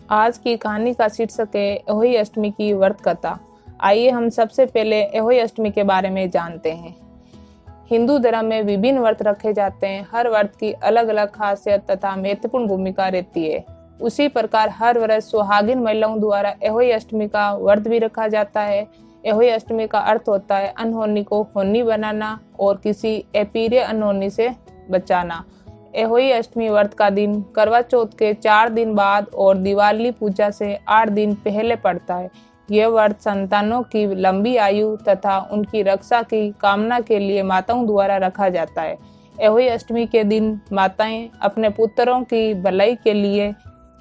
आज की कहानी का शीर्षक है एहोई अष्टमी की व्रत कथा। आइए हम सबसे पहले एहोई अष्टमी के बारे में जानते हैं। हिंदू धर्म में विभिन्न व्रत रखे जाते हैं। हर व्रत की अलग अलग खासियत तथा महत्वपूर्ण भूमिका रहती है। उसी प्रकार हर वर्ष सुहागिन महिलाओं द्वारा एहोई अष्टमी का व्रत भी रखा जाता है। एहोई अष्टमी का अर्थ होता है अनहोनी को होनी बनाना और किसी अप्रिय अनहोनी से बचाना। एहोई अष्टमी व्रत का दिन करवा चौथ के 4 दिन बाद और दिवाली पूजा से 8 दिन पहले पड़ता है। यह व्रत संतानों की लंबी आयु तथा उनकी रक्षा की कामना के लिए माताओं द्वारा रखा जाता है। एहोई अष्टमी के दिन माताएं अपने पुत्रों की भलाई के लिए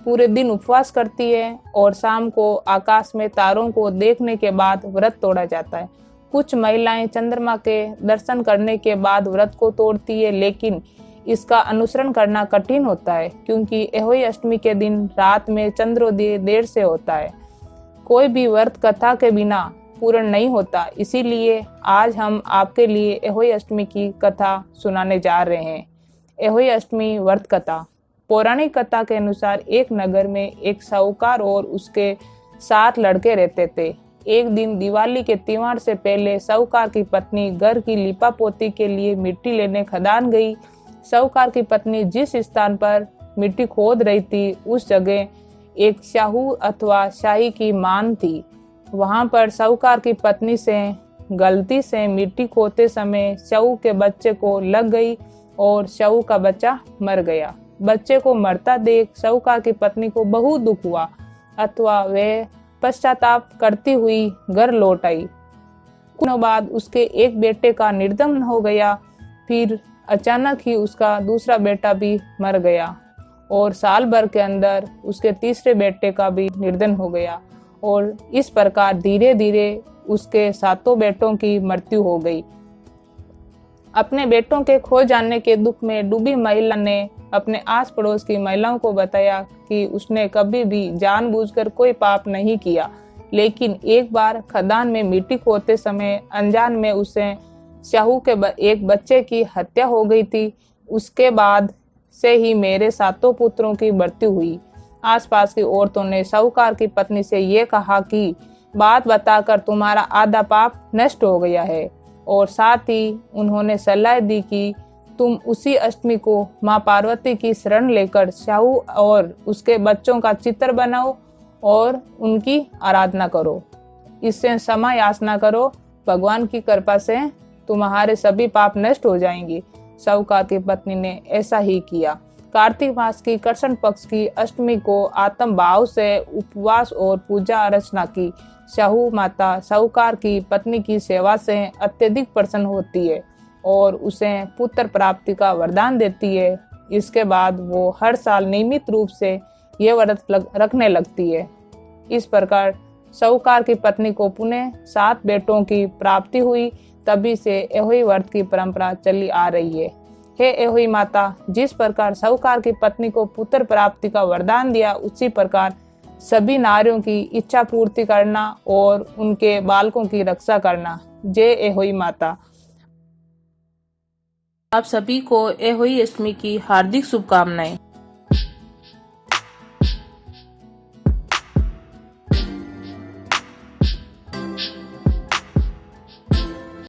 पूरे दिन उपवास करती है और शाम को आकाश में तारों को देखने के बाद व्रत तोड़ा जाता है। कुछ महिलाएं चंद्रमा के दर्शन करने के बाद व्रत को तोड़ती है, लेकिन इसका अनुसरण करना कठिन होता है क्योंकि एहोई अष्टमी के दिन रात में चंद्रोदय देर से होता है। कोई भी व्रत कथा के बिना पूर्ण नहीं होता, इसीलिए आज हम आपके लिए एहोई अष्टमी की कथा सुनाने जा रहे हैं। एहोई अष्टमी व्रत कथा। पौराणिक कथा के अनुसार एक नगर में एक साहूकार और उसके 7 लड़के रहते थे। एक दिन दिवाली के त्योहार से पहले साहूकार की पत्नी घर की लिपापोती के लिए मिट्टी लेने खदान गई। साहूकार की पत्नी जिस स्थान पर मिट्टी खोद रही थी उस जगह एक शाहू अथवा शाही की मान थी। वहां पर साहूकार की पत्नी से गलती से मिट्टी खोदते समय शाहू के बच्चे को लग गई और शाहू का बच्चा मर गया। बच्चे को मरता देख साहूकार की पत्नी को बहुत दुख हुआ अथवा वह पश्चाताप करती हुई घर लौट आई। कुछ दिनों बाद उसके एक बेटे का निर्धन हो गया। फिर अचानक ही उसका दूसरा बेटा भी मर गया और साल भर के अंदर उसके तीसरे बेटे का भी निर्धन हो गया और इस प्रकार धीरे धीरे उसके 7 बेटों की मृत्यु हो गई। अपने बेटों के खो जाने के दुख में डूबी महिला ने अपने आस पड़ोस की महिलाओं को बताया कि उसने कभी भी जानबूझकर कोई पाप नहीं किया, लेकिन एक बार खदान में मिट्टी खोदते समय अनजान में उसे शाहू के एक बच्चे की हत्या हो गई थी। उसके बाद से ही मेरे 7 पुत्रों की मृत्यु हुई। आसपास की औरतों ने साहूकार की पत्नी से ये कहा कि बात बताकर तुम्हारा आधा पाप नष्ट हो गया है और साथ ही उन्होंने सलाह दी कि तुम उसी अष्टमी को माँ पार्वती की शरण लेकर शाहू और उसके बच्चों का चित्र बनाओ और उनकी आराधना करो। इससे क्षमा याचना करो। भगवान की कृपा से तुम्हारे सभी पाप नष्ट हो जाएंगे। साहूकार की पत्नी ने ऐसा ही किया। कार्तिक मास की कृष्ण पक्ष की अष्टमी को आत्म भाव से उपवास और पूजा अर्चना की। शाहू माता साहूकार की पत्नी की सेवा से अत्यधिक प्रसन्न होती है और उसे पुत्र प्राप्ति का वरदान देती है। इसके बाद वो हर साल नियमित रूप से ये व्रत रखने लगती है। इस प्रकार साहूकार की पत्नी को पुनः 7 बेटों की प्राप्ति हुई। तभी से एहोई व्रत की परंपरा चली आ रही है। हे एहोई माता, जिस प्रकार साहूकार की पत्नी को पुत्र प्राप्ति का वरदान दिया, उसी प्रकार सभी नारियों की इच्छा पूर्ति करना और उनके बालकों की रक्षा करना। जय एहोई माता। आप सभी को एहोई अष्टमी की हार्दिक शुभकामनाएं।